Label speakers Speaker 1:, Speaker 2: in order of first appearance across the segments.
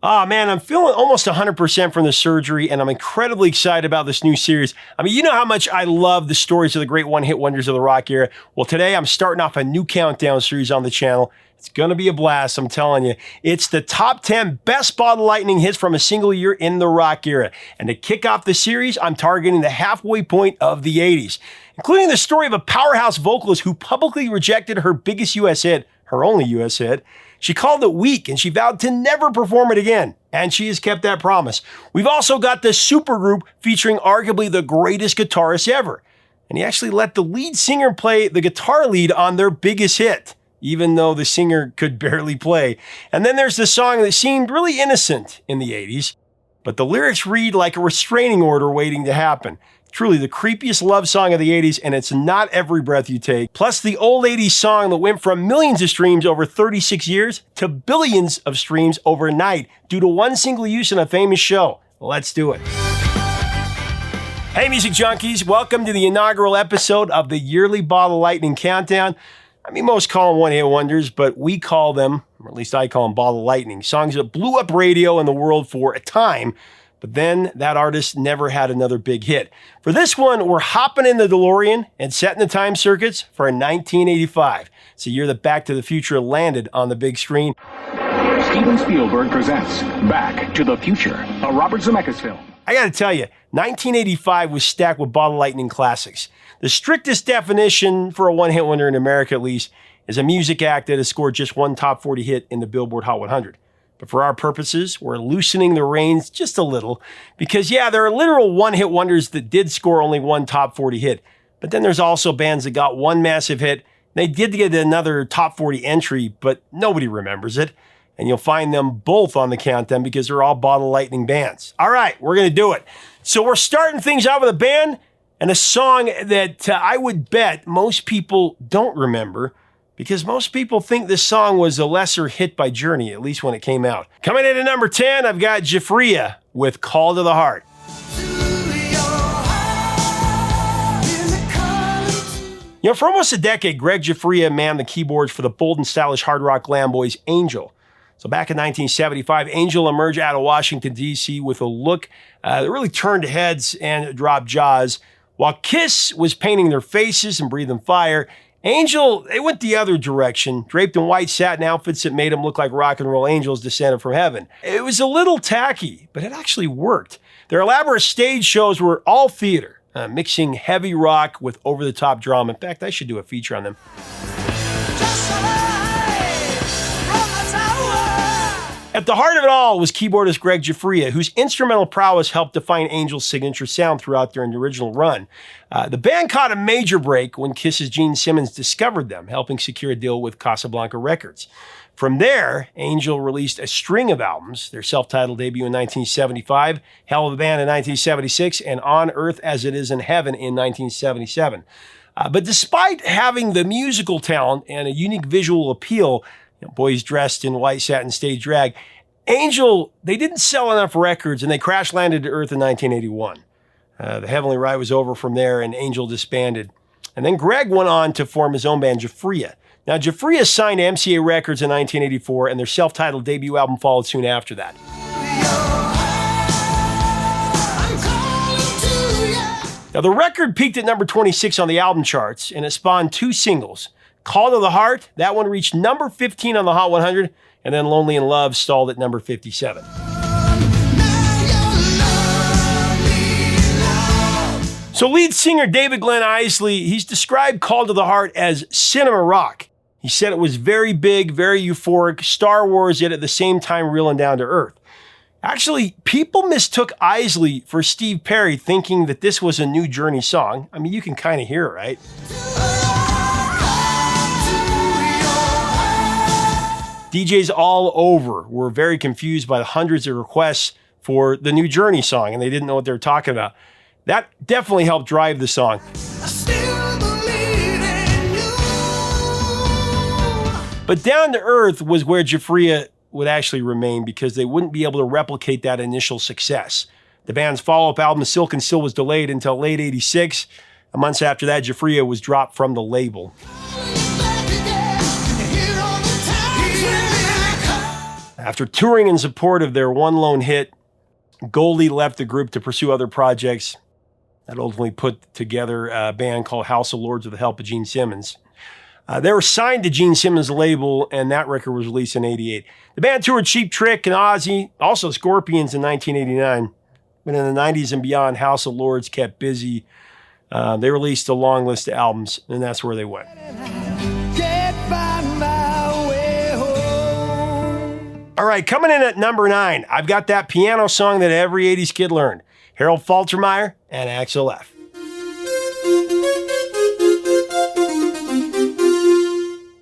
Speaker 1: Oh man, I'm feeling almost 100% from the surgery, and I'm incredibly excited about this new series. I mean, you know how much I love the stories of the great one-hit wonders of the rock era. Well, today I'm starting off a new countdown series on the channel. It's going to be a blast, I'm telling you. It's the top 10 best Bottle Lightning hits from a single year in the rock era. And to kick off the series, I'm targeting the halfway point of the 80s, including the story of a powerhouse vocalist who publicly rejected her biggest U.S. hit, her only U.S. hit. She called it weak, and she vowed to never perform it again. And she has kept that promise. We've also got the supergroup featuring arguably the greatest guitarist ever. And he actually let the lead singer play the guitar lead on their biggest hit, even though the singer could barely play. And then there's the song that seemed really innocent in the 80s, but the lyrics read like a restraining order waiting to happen. Truly the creepiest love song of the 80s, and it's not Every Breath You Take. Plus the old 80s song that went from millions of streams over 36 years to billions of streams overnight due to one single use in a famous show. Let's do it. Hey music junkies, welcome to the inaugural episode of the yearly Bottle Lightning Countdown. I mean, most call them one-hit wonders, but we call them, or at least I call them, Bottle Lightning. Songs that blew up radio in the world for a time, but then that artist never had another big hit. For this one, we're hopping in the DeLorean and setting the time circuits for 1985. It's the year that Back to the Future landed on the big screen.
Speaker 2: Steven Spielberg presents Back to the Future, a Robert Zemeckis film.
Speaker 1: I gotta tell you, 1985 was stacked with Bottle Lightning classics. The strictest definition for a one-hit wonder in America, at least, is a music act that has scored just one top 40 hit in the Billboard Hot 100. But for our purposes, we're loosening the reins just a little because, yeah, there are literal one-hit wonders that did score only one top 40 hit. But then there's also bands that got one massive hit. They did get another top 40 entry, but nobody remembers it. And you'll find them both on the countdown because they're all Bottle Lightning bands. All right, we're going to do it. So we're starting things out with a band and a song that I would bet most people don't remember, because most people think this song was a lesser hit by Journey, at least when it came out. Coming in at number 10, I've got Jafria with Call to the Heart. You know, for almost a decade, Greg Jafria manned the keyboards for the bold and stylish hard rock glam boys Angel. So back in 1975, Angel emerged out of Washington, D.C. with a look that really turned heads and dropped jaws. While Kiss was painting their faces and breathing fire, Angel, they went the other direction, draped in white satin outfits that made them look like rock and roll angels descended from heaven. It was a little tacky, but it actually worked. Their elaborate stage shows were all theater, mixing heavy rock with over-the-top drama. In fact, I should do a feature on them. At the heart of it all was keyboardist Greg Jafria, whose instrumental prowess helped define Angel's signature sound throughout their original run. The band caught a major break when Kiss's Gene Simmons discovered them, helping secure a deal with Casablanca Records. From there, Angel released a string of albums, their self-titled debut in 1975, Hell of a Band in 1976, and On Earth as It Is in Heaven in 1977. But despite having the musical talent and a unique visual appeal, boys dressed in white satin stage drag, Angel, they didn't sell enough records and they crash landed to Earth in 1981. The heavenly ride was over from there and Angel disbanded. And then Greg went on to form his own band, Jafria. Now, Jafria signed to MCA Records in 1984 and their self-titled debut album followed soon after that. Now, the record peaked at number 26 on the album charts and it spawned two singles. Call to the Heart, that one reached number 15 on the Hot 100, and then Lonely in Love stalled at number 57. So lead singer David Glenn Isley, he's described Call to the Heart as cinema rock. He said it was very big, very euphoric, Star Wars, yet at the same time reeling down to earth. Actually, people mistook Isley for Steve Perry, thinking that this was a new Journey song. I mean, you can kind of hear it, right? DJs all over were very confused by the hundreds of requests for the new Journey song, and they didn't know what they were talking about. That definitely helped drive the song. But Down to Earth was where Jafria would actually remain because they wouldn't be able to replicate that initial success. The band's follow-up album, Silk and Still, was delayed until late 86. Months after that, Jafria was dropped from the label. After touring in support of their one lone hit, Godley left the group to pursue other projects that ultimately put together a band called House of Lords with the help of Gene Simmons. They were signed to Gene Simmons' label, and that record was released in '88. The band toured Cheap Trick and Ozzy, also Scorpions in 1989. But in the 90s and beyond, House of Lords kept busy. They released a long list of albums, and that's where they went. All right, coming in at number 9, I've got that piano song that every 80s kid learned. Harold Faltermeyer and Axel F.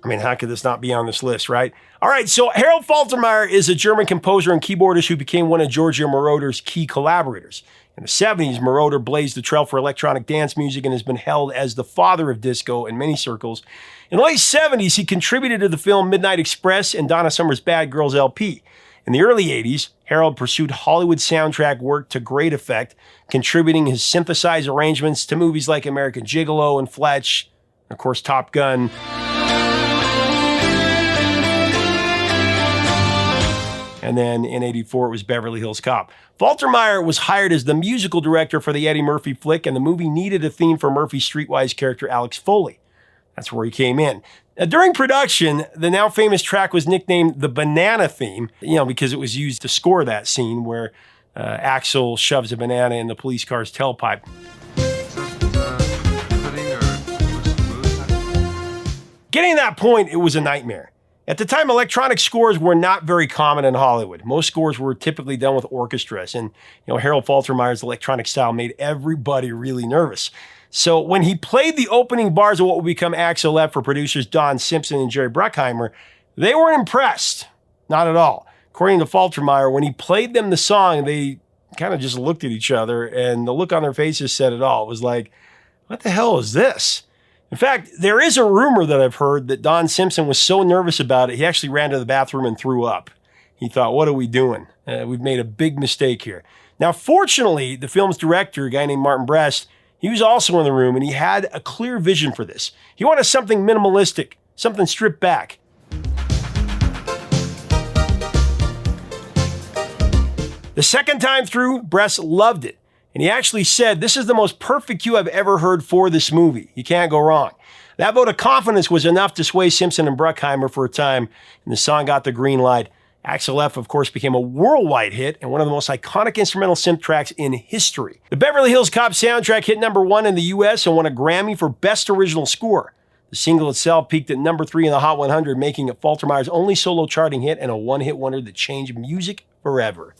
Speaker 1: I mean, how could this not be on this list, right? All right, so Harold Faltermeyer is a German composer and keyboardist who became one of Giorgio Moroder's key collaborators. In the 70s, Moroder blazed the trail for electronic dance music and has been held as the father of disco in many circles. In the late 70s, he contributed to the film Midnight Express and Donna Summer's Bad Girls LP. In the early 80s, Harold pursued Hollywood soundtrack work to great effect, contributing his synthesized arrangements to movies like American Gigolo and Fletch, and of course, Top Gun. And then in '84, it was Beverly Hills Cop. Faltermeyer was hired as the musical director for the Eddie Murphy flick, and the movie needed a theme for Murphy's streetwise character, Alex Foley. That's where he came in. During production, the now famous track was nicknamed the Banana Theme, because it was used to score that scene where Axel shoves a banana in the police car's tailpipe. Getting to that point, it was a nightmare. At the time, electronic scores were not very common in Hollywood. Most scores were typically done with orchestras, and Harold Faltermeyer's electronic style made everybody really nervous. So when he played the opening bars of what would become Axel F for producers Don Simpson and Jerry Bruckheimer, they weren't impressed. Not at all. According to Faltermeyer, when he played them the song, they kind of just looked at each other, and the look on their faces said it all. It was like, what the hell is this? In fact, there is a rumor that I've heard that Don Simpson was so nervous about it, he actually ran to the bathroom and threw up. He thought, what are we doing? We've made a big mistake here. Now, fortunately, the film's director, a guy named Martin Brest, he was also in the room, and he had a clear vision for this. He wanted something minimalistic, something stripped back. The second time through, Brest loved it. And he actually said, this is the most perfect cue I've ever heard for this movie. You can't go wrong. That vote of confidence was enough to sway Simpson and Bruckheimer for a time, and the song got the green light. Axel F, of course, became a worldwide hit and one of the most iconic instrumental synth tracks in history. The Beverly Hills Cop soundtrack hit number 1 in the U.S. and won a Grammy for Best Original Score. The single itself peaked at number 3 in the Hot 100, making it Faltermeyer's only solo charting hit and a one-hit wonder that changed music forever.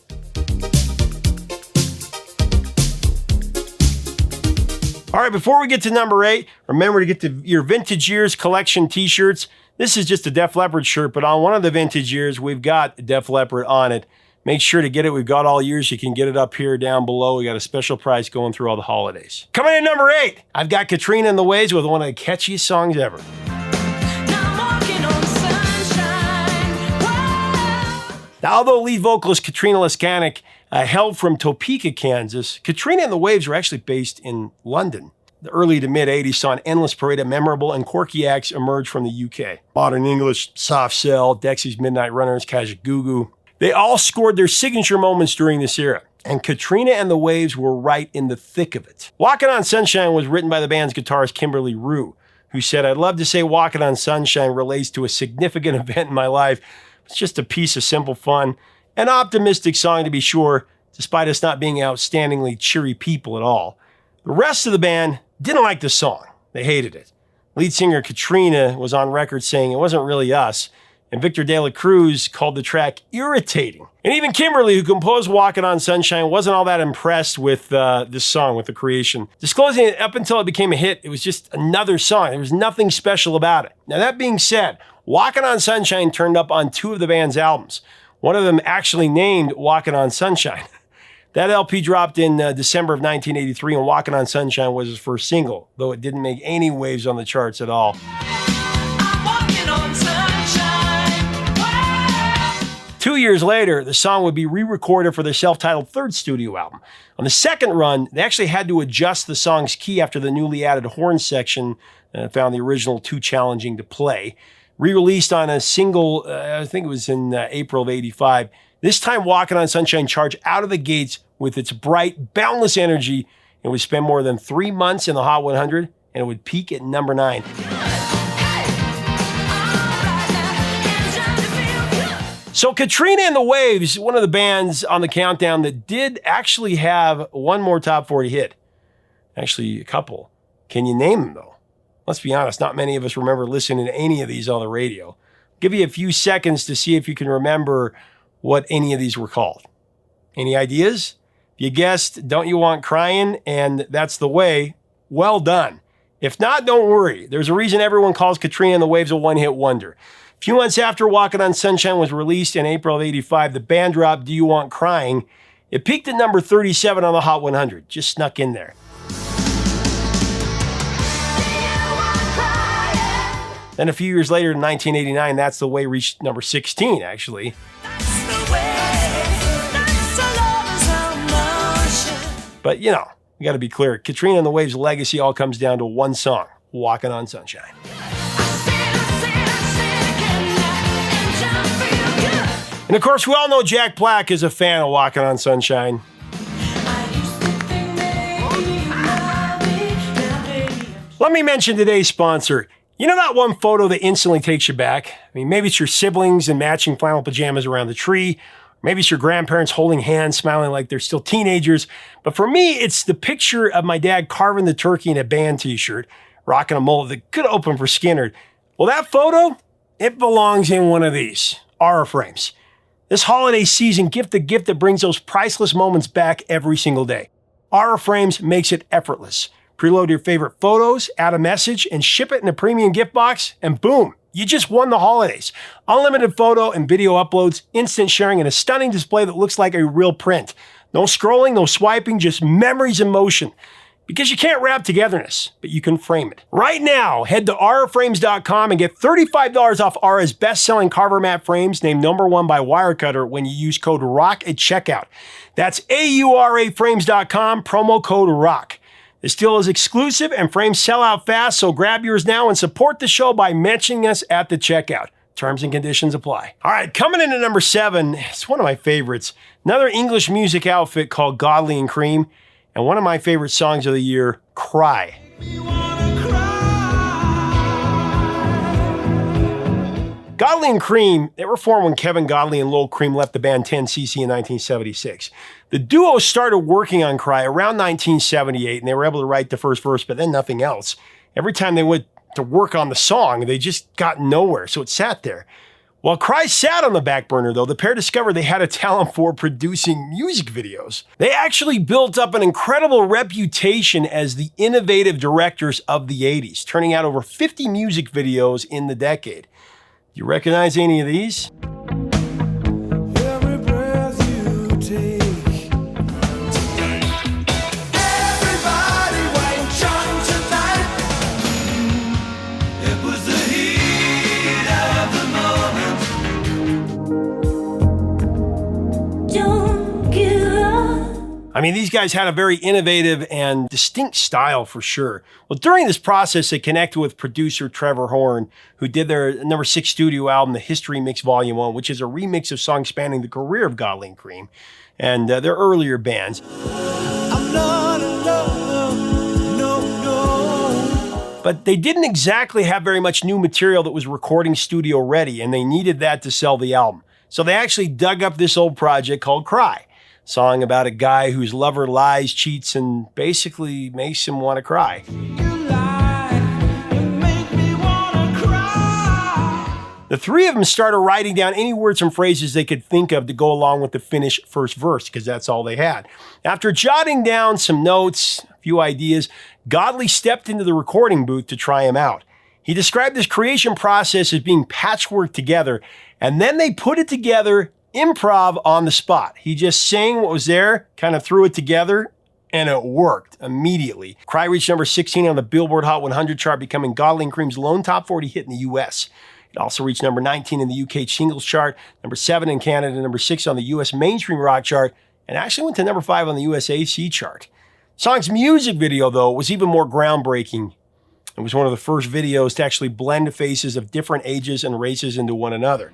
Speaker 1: All right, before we get to number 8, remember to get your Vintage Years collection t-shirts. This is just a Def Leppard shirt, but on one of the Vintage Years, we've got Def Leppard on it. Make sure to get it. We've got all years. You can get it up here, down below. We got a special price going through all the holidays. Coming in number 8, I've got Katrina and the Waves with one of the catchiest songs ever. Now, although lead vocalist Katrina Leskanik hailed from Topeka, Kansas, Katrina and the Waves were actually based in London. The early to mid-'80s saw an endless parade of memorable and quirky acts emerge from the UK. Modern English, Soft Cell, Dexy's Midnight Runners, Kajagoogoo. They all scored their signature moments during this era, and Katrina and the Waves were right in the thick of it. Walkin' on Sunshine was written by the band's guitarist Kimberly Rue, who said, I'd love to say Walkin' on Sunshine relates to a significant event in my life. It's just a piece of simple fun. An optimistic song to be sure, despite us not being outstandingly cheery people at all. The rest of the band didn't like the song. They hated it. Lead singer Katrina was on record saying it wasn't really us, and Victor De La Cruz called the track irritating. And even Kimberly, who composed Walkin' on Sunshine, wasn't all that impressed with this song, with the creation. Disclosing it up until it became a hit, it was just another song. There was nothing special about it. Now that being said, Walkin' on Sunshine turned up on 2 of the band's albums. One of them actually named Walkin' on Sunshine. That LP dropped in December of 1983, and Walkin' on Sunshine was his first single, though it didn't make any waves on the charts at all. I'm walking on sunshine. 2 years later, the song would be re-recorded for their self-titled third studio album. On the second run, they actually had to adjust the song's key after the newly added horn section found the original too challenging to play. re-released on a single, I think it was in April of 85. This time, Walking on Sunshine charged out of the gates with its bright, boundless energy, and would spend more than 3 months in the Hot 100, and it would peak at number 9. So Katrina and the Waves, one of the bands on the countdown that did actually have one more top 40 hit. Actually, a couple. Can you name them, though? Let's be honest, not many of us remember listening to any of these on the radio. I'll give you a few seconds to see if you can remember what any of these were called. Any ideas? If you guessed Don't You Want Crying and That's the Way, well done. If not, don't worry. There's a reason everyone calls Katrina and the Waves a one-hit wonder. A few months after Walking on Sunshine was released in April of 85, the band dropped Do You Want Crying. It peaked at number 37 on the Hot 100. Just snuck in there. Then a few years later, in 1989, That's the Way reached number 16, actually. But, you got to be clear. Katrina and the Waves' legacy all comes down to one song, Walking on Sunshine. And of course, we all know Jack Black is a fan of Walking on Sunshine. Let me mention today's sponsor. You know that one photo that instantly takes you back? I mean, maybe it's your siblings in matching flannel pajamas around the tree. Maybe it's your grandparents holding hands, smiling like they're still teenagers. But for me, it's the picture of my dad carving the turkey in a band t-shirt, rocking a mullet that could open for Skinner. Well, that photo, it belongs in one of these, Aura frames. This holiday season, gift the gift that brings those priceless moments back every single day. Aura frames makes it effortless. Preload your favorite photos, add a message, and ship it in a premium gift box, and boom, you just won the holidays. Unlimited photo and video uploads, instant sharing, and a stunning display that looks like a real print. No scrolling, no swiping, just memories in motion. Because you can't wrap togetherness, but you can frame it. Right now, head to auraframes.com and get $35 off Aura's best-selling carver mat frames, named #1 by Wirecutter when you use code ROCK at checkout. That's auraframes.com, promo code ROCK. This deal is exclusive and frames sell out fast, so grab yours now and support the show by mentioning us at the checkout. Terms and conditions apply. All right, coming in at number 7, it's one of my favorites. Another English music outfit called Godley and Creme, and one of my favorite songs of the year, Cry. Godley and Creme, they were formed when Kevin Godley and Lil Creme left the band 10cc in 1976. The duo started working on Cry around 1978, and they were able to write the first verse, but then nothing else. Every time they went to work on the song, they just got nowhere, so it sat there. While Cry sat on the back burner, though, the pair discovered they had a talent for producing music videos. They actually built up an incredible reputation as the innovative directors of the 80s, turning out over 50 music videos in the decade. Do you recognize any of these?
Speaker 3: Every breath you take. Everybody went drunk tonight. It was the heat of the moment. Don't give up.
Speaker 1: I mean, these guys had a very innovative and distinct style for sure. Well, during this process, they connected with producer Trevor Horn, who did their #6 studio album, The History Mix Volume 1, which is a remix of songs spanning the career of Godley and Creme and their earlier bands.
Speaker 3: I'm not in love, no.
Speaker 1: But they didn't exactly have very much new material that was recording studio ready, and they needed that to sell the album. So they actually dug up this old project called Cry, song about a guy whose lover lies, cheats, and basically makes him want to cry. The three of them started writing down any words and phrases they could think of to go along with the finished first verse, because that's all they had. After jotting down some notes, a few ideas, Godley stepped into the recording booth to try him out. He described this creation process as being patchwork together, and then they put it together improv on the spot. He just sang what was there, kind of threw it together, and it worked immediately. Cry reached number 16 on the Billboard Hot 100 chart, becoming Godley and Creme's lone top 40 hit in the U.S. It also reached number 19 in the UK singles chart, number 7 in Canada, number 6 on the US mainstream rock chart, and actually went to number 5 on the US AC chart. The song's music video, though, was even more groundbreaking. It was one of the first videos to actually blend the faces of different ages and races into one another.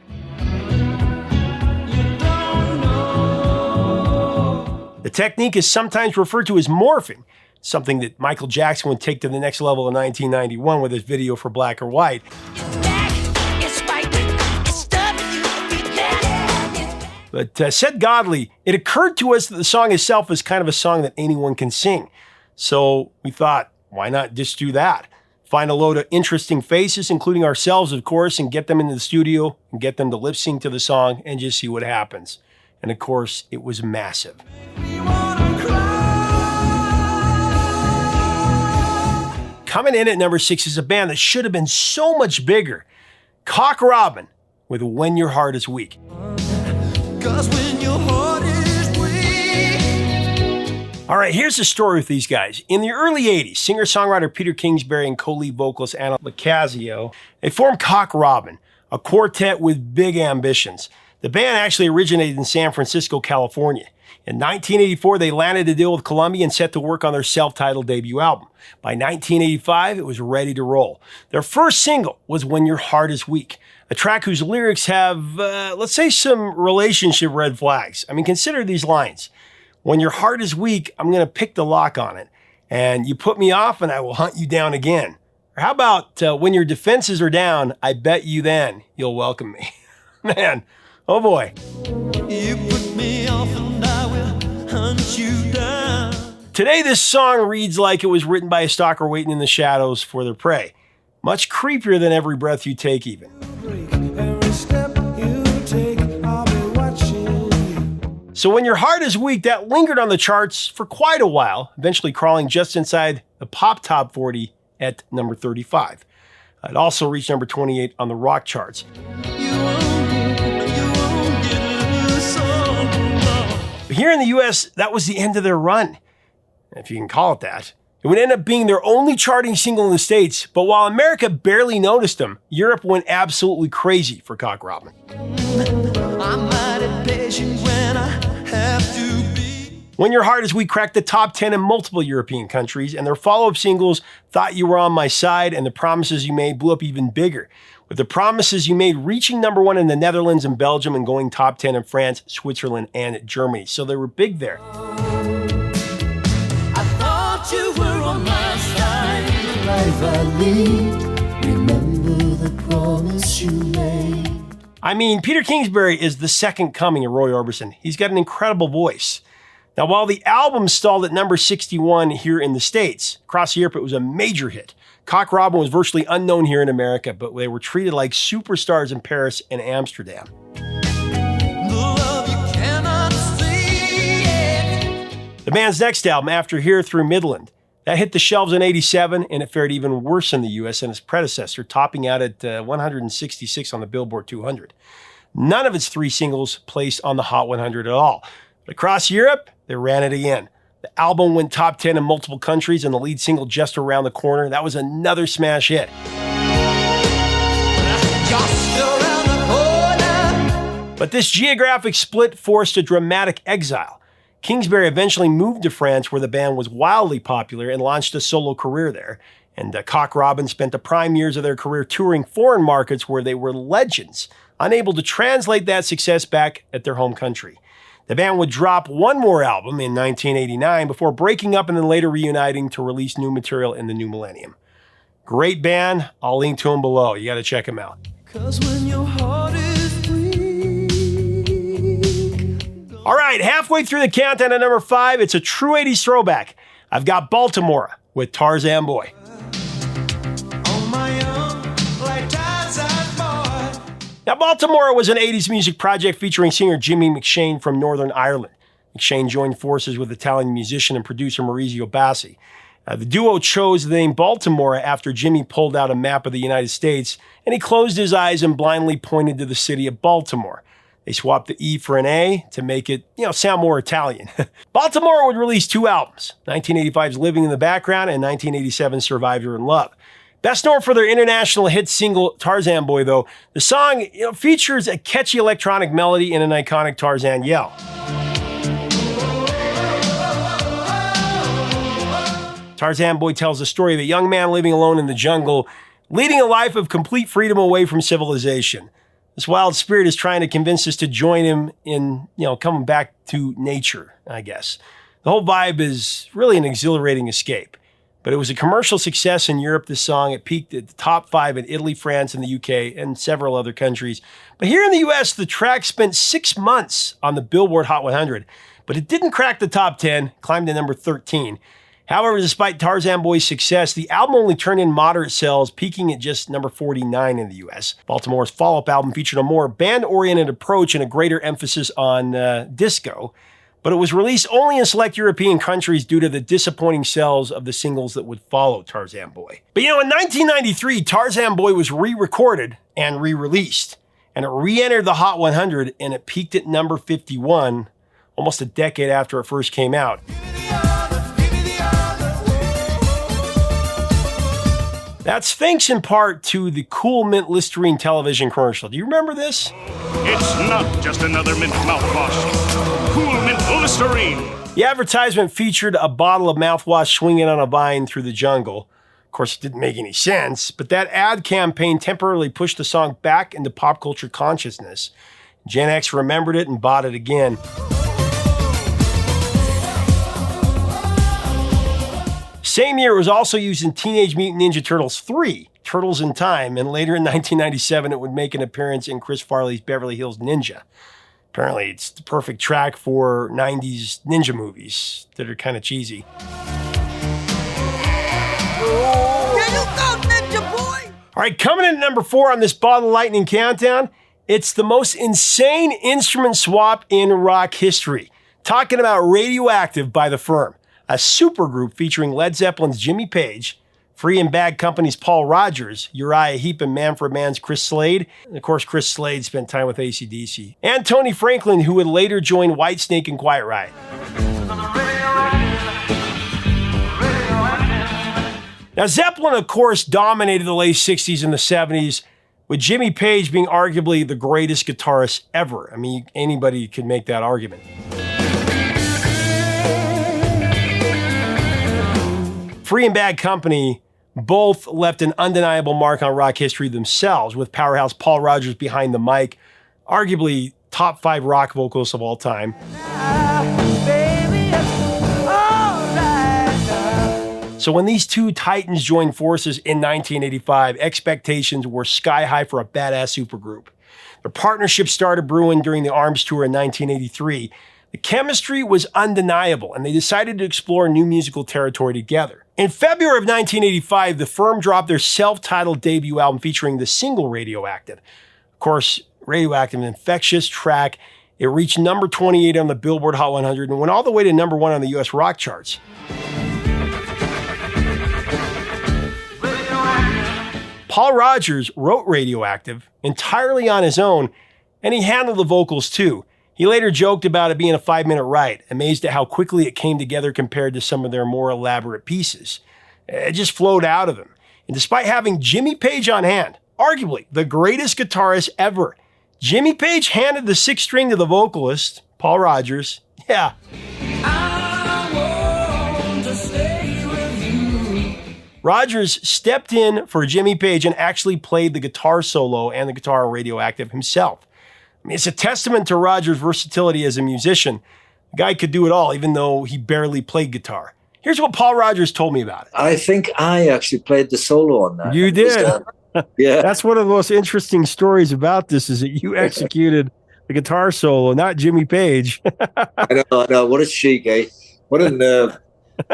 Speaker 1: The technique is sometimes referred to as morphing, something that Michael Jackson would take to the next level in 1991 with his video for Black or White. But said Godley, it occurred to us that the song itself is kind of a song that anyone can sing. So we thought, why not just do that? Find a load of interesting faces, including ourselves, of course, and get them into the studio and get them to lip sync to the song and just see what happens. And of course, it was massive. Coming in at number 6 is a band that should have been so much bigger. Cock Robin with When Your Heart Is Weak.
Speaker 3: 'Cause when your heart is weak.
Speaker 1: All right, here's the story with these guys. In the early 80s, singer-songwriter Peter Kingsbury and co-lead vocalist Anna Lacazio, they formed Cock Robin, a quartet with big ambitions. The band actually originated in San Francisco, California. In 1984, they landed a deal with Columbia and set to work on their self-titled debut album. By 1985, it was ready to roll. Their first single was When Your Heart Is Weak, a track whose lyrics have, let's say, some relationship red flags. I mean, consider these lines. When your heart is weak, I'm going to pick the lock on it. And you put me off and I will hunt you down again. Or how about, when your defenses are down, I bet you then you'll welcome me. Man, oh boy.
Speaker 3: You put me off and I will hunt you down.
Speaker 1: Today, this song reads like it was written by a stalker waiting in the shadows for their prey. Much creepier than Every Breath You Take even.
Speaker 3: Every step you take, I'll be watching you.
Speaker 1: So When Your Heart Is Weak, that lingered on the charts for quite a while, eventually crawling just inside the pop top 40 at number 35. It also reached number 28 on the rock charts. But here in the US, that was the end of their run, if you can call it that. It would end up being their only charting single in the States, but while America barely noticed them, Europe went absolutely crazy for Cock Robin.
Speaker 3: I'm mighty patient when I have to be.
Speaker 1: When Your Heart Is Weak cracked the top 10 in multiple European countries, and their follow-up singles, Thought You Were On My Side and The Promises You Made, blew up even bigger, with The Promises You Made reaching number 1 in the Netherlands and Belgium and going top 10 in France, Switzerland, and Germany. So they were big there.
Speaker 3: You were on my side.
Speaker 4: The life I lived, remember the promise you made.
Speaker 1: I mean, Peter Kingsbury is the second coming of Roy Orbison. He's got an incredible voice. Now, while the album stalled at number 61 here in the States, across Europe it was a major hit. Cock Robin was virtually unknown here in America, but they were treated like superstars in Paris and Amsterdam. The band's next album, After Here Through Midland, that hit the shelves in 87, and it fared even worse in the US than its predecessor, topping out at 166 on the Billboard 200. None of its 3 singles placed on the Hot 100 at all. But across Europe, they ran it again. The album went top 10 in multiple countries, and the lead single, Just Around the Corner, that was another smash hit. But this geographic split forced a dramatic exile. Kingsbury eventually moved to France, where the band was wildly popular, and launched a solo career there. And Cock Robin spent the prime years of their career touring foreign markets where they were legends, unable to translate that success back at their home country. The band would drop one more album in 1989 before breaking up and then later reuniting to release new material in the new millennium. Great band. I'll link to them below. You got to check them out.
Speaker 3: 'Cause when your heart is weak.
Speaker 1: All right, halfway through the countdown at number 5, it's a true 80s throwback. I've got Baltimora with Tarzan Boy.
Speaker 3: On my own, like Tarzan boy.
Speaker 1: Now, Baltimora was an 80s music project featuring singer Jimmy McShane from Northern Ireland. McShane joined forces with Italian musician and producer Maurizio Bassi. The duo chose the name Baltimora after Jimmy pulled out a map of the United States and he closed his eyes and blindly pointed to the city of Baltimore. They swapped the E for an A to make it, sound more Italian. Baltimora would release 2 albums, 1985's Living in the Background and 1987's Survive Your in Love. Best known for their international hit single Tarzan Boy, though, the song features a catchy electronic melody and an iconic Tarzan yell. Tarzan Boy tells the story of a young man living alone in the jungle, leading a life of complete freedom away from civilization. This wild spirit is trying to convince us to join him in, coming back to nature, I guess. The whole vibe is really an exhilarating escape. But it was a commercial success in Europe, this song. It peaked at the top 5 in Italy, France, and the UK, and several other countries. But here in the US, the track spent 6 months on the Billboard Hot 100. But it didn't crack the top 10, climbed to number 13. However, despite Tarzan Boy's success, the album only turned in moderate sales, peaking at just number 49 in the US. Baltimore's follow-up album featured a more band-oriented approach and a greater emphasis on disco, but it was released only in select European countries due to the disappointing sales of the singles that would follow Tarzan Boy. But in 1993, Tarzan Boy was re-recorded and re-released, and it re-entered the Hot 100, and it peaked at number 51, almost a decade after it first came out. That's thanks in part to the Cool Mint Listerine television commercial. Do you remember this?
Speaker 5: It's not just another mint mouthwash. Cool Mint Listerine.
Speaker 1: The advertisement featured a bottle of mouthwash swinging on a vine through the jungle. Of course, it didn't make any sense, but that ad campaign temporarily pushed the song back into pop culture consciousness. Gen X remembered it and bought it again. Same year, it was also used in Teenage Mutant Ninja Turtles 3, Turtles in Time, and later in 1997, it would make an appearance in Chris Farley's Beverly Hills Ninja. Apparently, it's the perfect track for 90s ninja movies that are kind of cheesy. All right, coming in at number 4 on this Bottle Lightning countdown, it's the most insane instrument swap in rock history. Talking about Radioactive by The Firm, a supergroup featuring Led Zeppelin's Jimmy Page, Free and Bad Company's Paul Rodgers, Uriah Heep and Manfred Mann's Chris Slade, and of course Chris Slade spent time with AC/DC, and Tony Franklin, who would later join Whitesnake and Quiet Riot. Now Zeppelin, of course, dominated the late 60s and the 70s, with Jimmy Page being arguably the greatest guitarist ever. I mean, anybody could make that argument. Free and Bad Company both left an undeniable mark on rock history themselves, with powerhouse Paul Rodgers behind the mic, arguably top 5 rock vocalists of all time. So when these two titans joined forces in 1985, expectations were sky high for a badass supergroup. Their partnership started brewing during the Arms Tour in 1983. The chemistry was undeniable, and they decided to explore new musical territory together. In February of 1985, The Firm dropped their self-titled debut album featuring the single Radioactive. Of course, Radioactive, an infectious track. It reached number 28 on the Billboard Hot 100 and went all the way to number 1 on the US rock charts. Paul Rodgers wrote Radioactive entirely on his own, and he handled the vocals too. He later joked about it being a 5-minute write, amazed at how quickly it came together compared to some of their more elaborate pieces. It just flowed out of him. And despite having Jimmy Page on hand, arguably the greatest guitarist ever, Jimmy Page handed the 6th string to the vocalist, Paul Rodgers. Yeah. Rodgers stepped in for Jimmy Page and actually played the guitar solo and the guitar on Radioactive himself. I mean, it's a testament to Rodgers' versatility as a musician. The guy could do it all, even though he barely played guitar. Here's what Paul Rodgers told me about it.
Speaker 6: I think I actually played the solo on that.
Speaker 1: You did?
Speaker 6: Yeah.
Speaker 1: That's one of the most interesting stories about this, is that you executed the guitar solo, not Jimmy Page.
Speaker 6: I know. What a cheek, eh? What a nerve.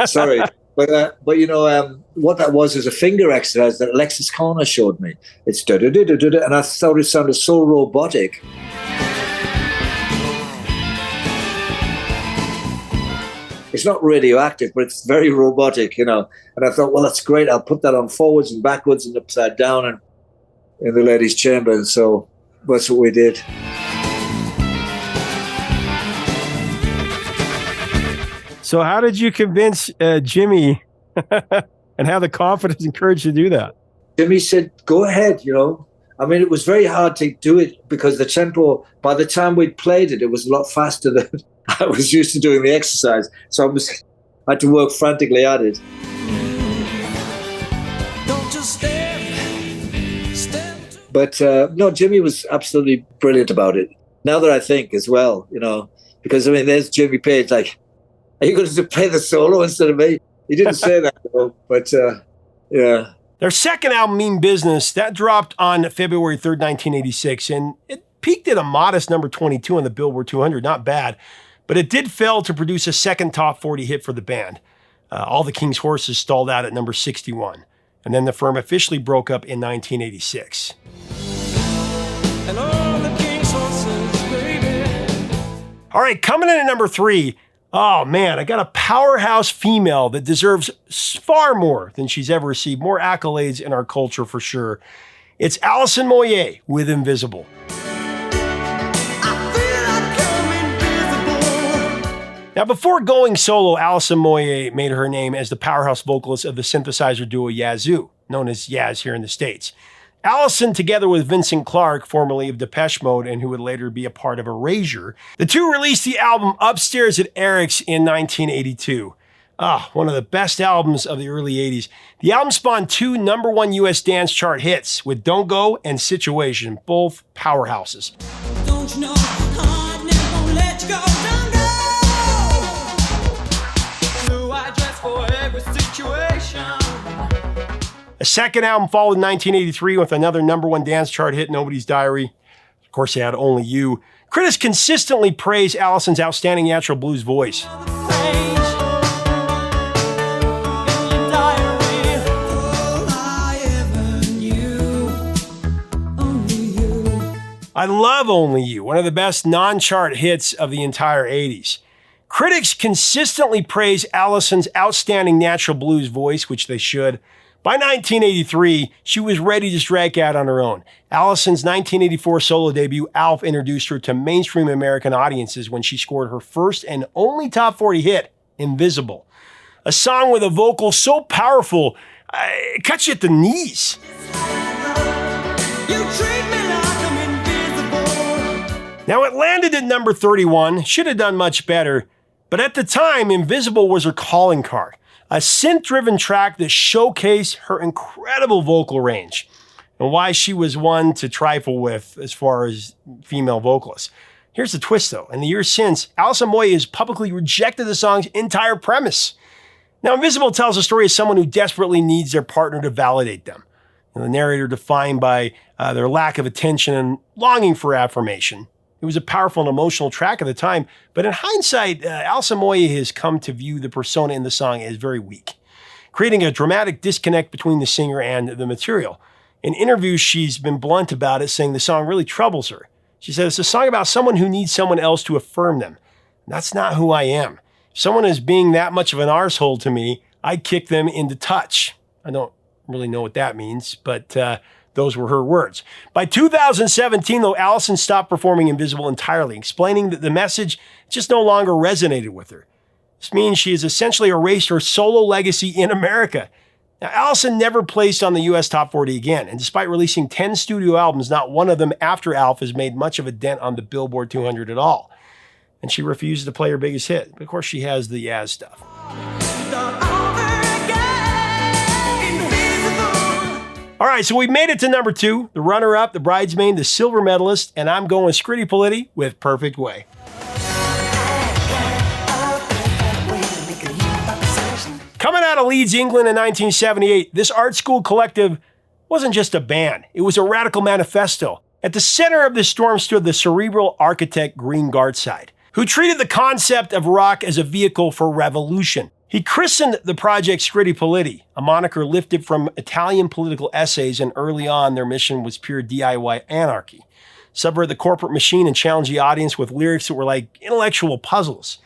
Speaker 6: Sorry. But you know, what that was is a finger exercise that Alexis Corner showed me. It's da-da-da-da-da, and I thought it sounded so robotic. It's not radioactive, but it's very robotic, you know. And I thought, well, that's great. I'll put that on forwards and backwards and upside down and in the ladies' chamber. And so that's what we did.
Speaker 1: So how did you convince Jimmy and have the confidence and courage to do that?
Speaker 6: Jimmy said, go ahead, you know. I mean, it was very hard to do it because the tempo, by the time we'd played it, it was a lot faster than I was used to doing the exercise. So I had to work frantically at it. But no, Jimmy was absolutely brilliant about it. Now that I think as well, because I mean, there's Jimmy Page. Like, are you going to play the solo instead of me? He didn't say that, though, but yeah.
Speaker 1: Their second album, Mean Business, that dropped on February 3rd, 1986, and it peaked at a modest number 22 on the Billboard 200, not bad, but it did fail to produce a second top 40 hit for the band. All the King's Horses stalled out at number 61, and then the firm officially broke up in 1986.
Speaker 3: And all the king's horses, baby.
Speaker 1: All right, coming in at number 3, oh man, I got a powerhouse female that deserves far more than she's ever received, more accolades in our culture for sure. It's Alison Moyet with Invisible. Now, before going solo, Alison Moyet made her name as the powerhouse vocalist of the synthesizer duo Yazoo, known as Yaz here in the States. Alison, together with Vincent Clarke, formerly of Depeche Mode and who would later be a part of Erasure, the two released the album Upstairs at Eric's in 1982. One of the best albums of the early 80s. The album spawned 2 #1 US dance chart hits with Don't Go and Situation, both powerhouses.
Speaker 3: Don't you know, I never gonna let you go. Don't go. Blue white dress for every situation.
Speaker 1: A second album followed in 1983 with another #1 dance chart hit, Nobody's Diary. Of course, they had Only You. Critics consistently praise Alison's outstanding natural blues voice. I love Only You, one of the best non-chart hits of the entire 80s. Critics consistently praise Alison's outstanding natural blues voice, which they should. By 1983, she was ready to strike out on her own. Alison's 1984 solo debut, Alf, introduced her to mainstream American audiences when she scored her first and only top 40 hit, Invisible. A song with a vocal so powerful, it cuts you at the knees.
Speaker 3: You treat me like I'm invisible.
Speaker 1: Now, it landed at number 31, should have done much better, but at the time, Invisible was her calling card. A synth-driven track that showcased her incredible vocal range and why she was one to trifle with as far as female vocalists. Here's the twist, though. In the years since, Alison Moyet has publicly rejected the song's entire premise. Now, Invisible tells the story of someone who desperately needs their partner to validate them. And the narrator defined by their lack of attention and longing for affirmation. It was a powerful and emotional track at the time, but in hindsight, Alison Moyet has come to view the persona in the song as very weak, creating a dramatic disconnect between the singer and the material. In interviews, she's been blunt about it, saying the song really troubles her. She said, it's a song about someone who needs someone else to affirm them. That's not who I am. If someone is being that much of an arsehole to me, I kick them into touch. I don't really know what that means, but those were her words. By 2017, though, Alison stopped performing Invisible entirely, explaining that the message just no longer resonated with her. This means she has essentially erased her solo legacy in America. Now, Alison never placed on the US Top 40 again, and despite releasing 10 studio albums, not one of them after Alf has made much of a dent on the Billboard 200 at all. And she refuses to play her biggest hit. But of course, she has the Yaz stuff. All right, so we made it to number 2, the runner-up, the bridesmaid, the silver medalist, and I'm going Scritti Politti with Perfect Way. Coming out of Leeds, England in 1978, this art school collective wasn't just a band. It was a radical manifesto. At the center of the storm stood the cerebral architect Green Gartside, who treated the concept of rock as a vehicle for revolution. He christened the project Scritti Politti, a moniker lifted from Italian political essays, and early on their mission was pure DIY anarchy. Subvert the corporate machine and challenge the audience with lyrics that were like intellectual puzzles.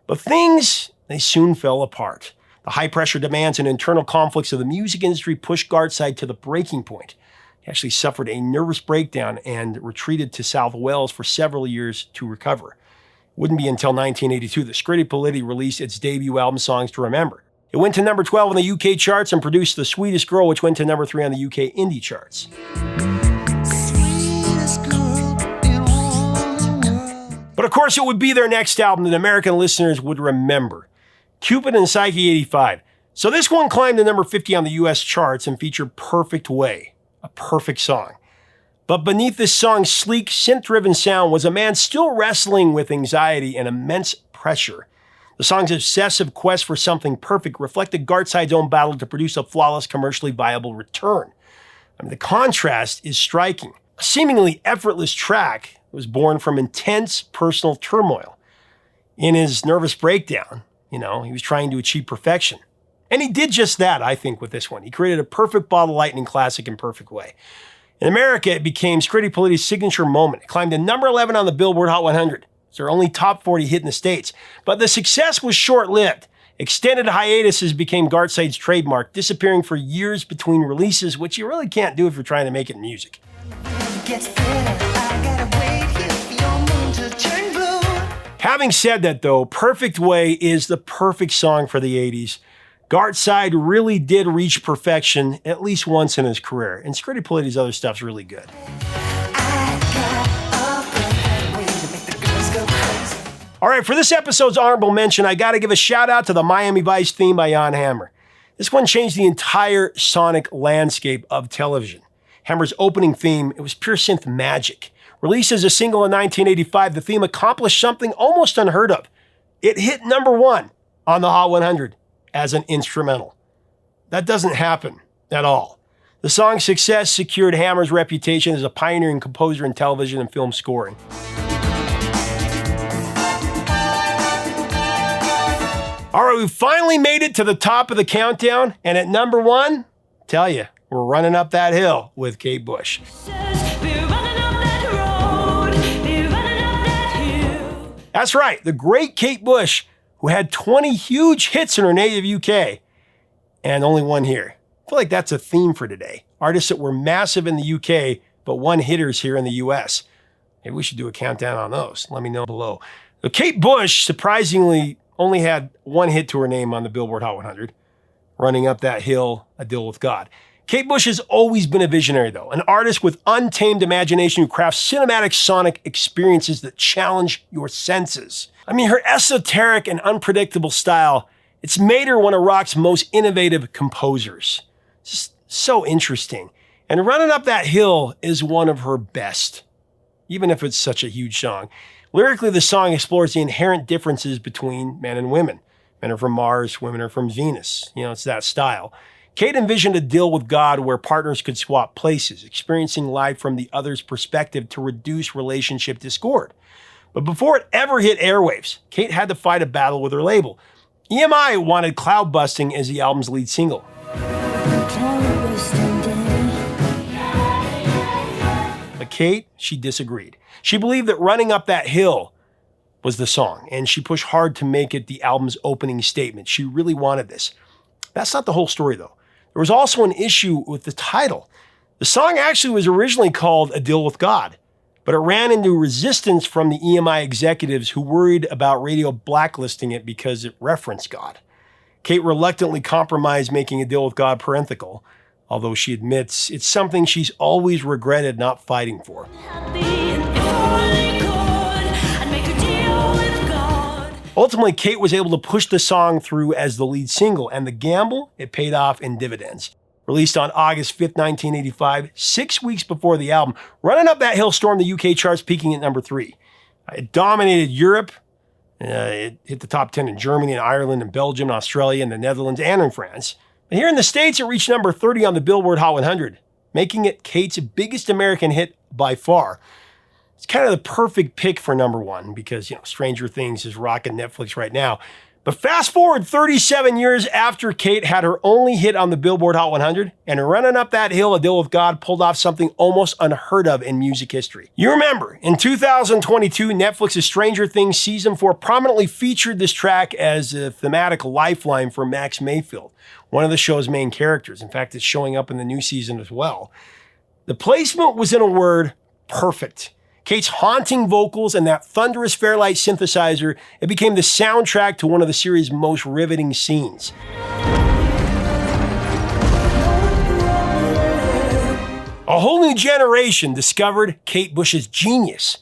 Speaker 1: But things, they soon fell apart. The high-pressure demands and internal conflicts of the music industry pushed Gartside to the breaking point. He actually suffered a nervous breakdown and retreated to South Wales for several years to recover. It wouldn't be until 1982 that Scritti Politti released its debut album, Songs to Remember. It went to number 12 on the UK charts and produced The Sweetest Girl, which went to number 3 on the UK indie charts. But of course, it would be their next album that American listeners would remember, Cupid and Psyche 85. So this one climbed to number 50 on the US charts and featured Perfect Way, a perfect song. But beneath this song's sleek, synth-driven sound was a man still wrestling with anxiety and immense pressure. The song's obsessive quest for something perfect reflected G.O.A.T's own battle to produce a flawless, commercially viable return. I mean, the contrast is striking. A seemingly effortless track was born from intense personal turmoil. In his nervous breakdown, he was trying to achieve perfection. And he did just that, I think, with this one. He created a perfect bottle lightning classic in perfect way. In America, it became Scritti Politti's signature moment. It climbed to number 11 on the Billboard Hot 100. It's their only top 40 hit in the States. But the success was short-lived. Extended hiatuses became G.O.A.T's trademark, disappearing for years between releases, which you really can't do if you're trying to make it in music. Having said that, though, Perfect Way is the perfect song for the 80s. G.O.A.T really did reach perfection at least once in his career, and Scritti Politti's other stuff's really good. All right, for this episode's honorable mention, I got to give a shout out to the Miami Vice theme by Jan Hammer. This one changed the entire sonic landscape of television. Hammer's opening theme, it was pure synth magic. Released as a single in 1985, the theme accomplished something almost unheard of. It hit number 1 on the Hot 100 as an instrumental. That doesn't happen at all. The song's success secured Hammer's reputation as a pioneering composer in television and film scoring. All right, we finally made it to the top of the countdown, and at number 1, tell you, we're running up that hill with Kate Bush. That's right, the great Kate Bush, who had 20 huge hits in her native UK, and only one here. I feel like that's a theme for today. Artists that were massive in the UK, but one-hitters here in the US. Maybe we should do a countdown on those. Let me know below. But Kate Bush, surprisingly, only had one hit to her name on the Billboard Hot 100, Running Up That Hill, A Deal with God. Kate Bush has always been a visionary, though, an artist with untamed imagination who crafts cinematic sonic experiences that challenge your senses. I mean, her esoteric and unpredictable style, it's made her one of rock's most innovative composers. Just so interesting. And Running Up That Hill is one of her best, even if it's such a huge song. Lyrically, the song explores the inherent differences between men and women. Men are from Mars, women are from Venus. It's that style. Kate envisioned a deal with God where partners could swap places, experiencing life from the other's perspective to reduce relationship discord. But before it ever hit airwaves, Kate had to fight a battle with her label. EMI wanted Cloud Busting as the album's lead single. But Kate, she disagreed. She believed that Running Up That Hill was the song, and she pushed hard to make it the album's opening statement. She really wanted this. That's not the whole story, though. There was also an issue with the title. The song actually was originally called A Deal with God, but it ran into resistance from the EMI executives who worried about radio blacklisting it because it referenced God. Kate reluctantly compromised making A Deal with God parenthetical, although she admits it's something she's always regretted not fighting for. Ultimately, Kate was able to push the song through as the lead single, and the gamble, it paid off in dividends. Released on August 5th, 1985, 6 weeks before the album, Running Up That Hill stormed the UK charts, peaking at number 3. It dominated Europe. It hit the top 10 in Germany and Ireland and Belgium and Australia and the Netherlands and in France. And here in the States, it reached number 30 on the Billboard Hot 100, making it Kate's biggest American hit by far. It's kind of the perfect pick for number 1 because, Stranger Things is rocking Netflix right now. But fast forward 37 years after Kate had her only hit on the Billboard Hot 100, and Running Up That Hill, A Deal with God pulled off something almost unheard of in music history. You remember, in 2022, Netflix's Stranger Things Season 4 prominently featured this track as a thematic lifeline for Max Mayfield, one of the show's main characters. In fact, it's showing up in the new season as well. The placement was, in a word, perfect. Kate's haunting vocals and that thunderous Fairlight synthesizer, it became the soundtrack to one of the series' most riveting scenes. A whole new generation discovered Kate Bush's genius.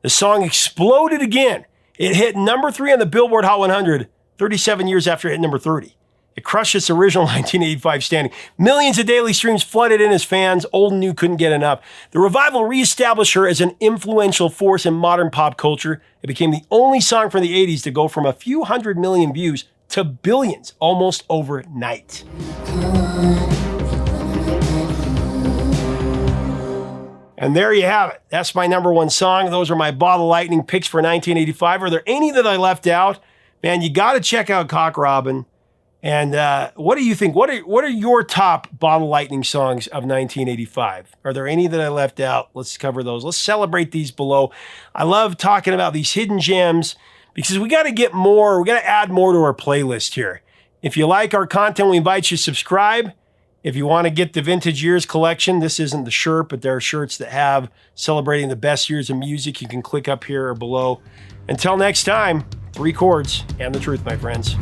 Speaker 1: The song exploded again. It hit number 3 on the Billboard Hot 100, 37 years after it hit number 30. It crushed its original 1985 standing. Millions of daily streams flooded in as fans, old and new, couldn't get enough. The revival reestablished her as an influential force in modern pop culture. It became the only song from the 80s to go from a few 100 million views to billions almost overnight. And there you have it. That's my number one song. Those are my Bottle Lightning picks for 1985. Are there any that I left out? Man, you got to check out Cock Robin. And what do you think? What are your top Bottle Lightning songs of 1985? Are there any that I left out? Let's cover those. Let's celebrate these below. I love talking about these hidden gems because we got to get more. We got to add more to our playlist here. If you like our content, we invite you to subscribe. If you want to get the Vintage Years collection, this isn't the shirt, but there are shirts that have celebrating the best years of music. You can click up here or below. Until next time, 3 chords and the truth, my friends.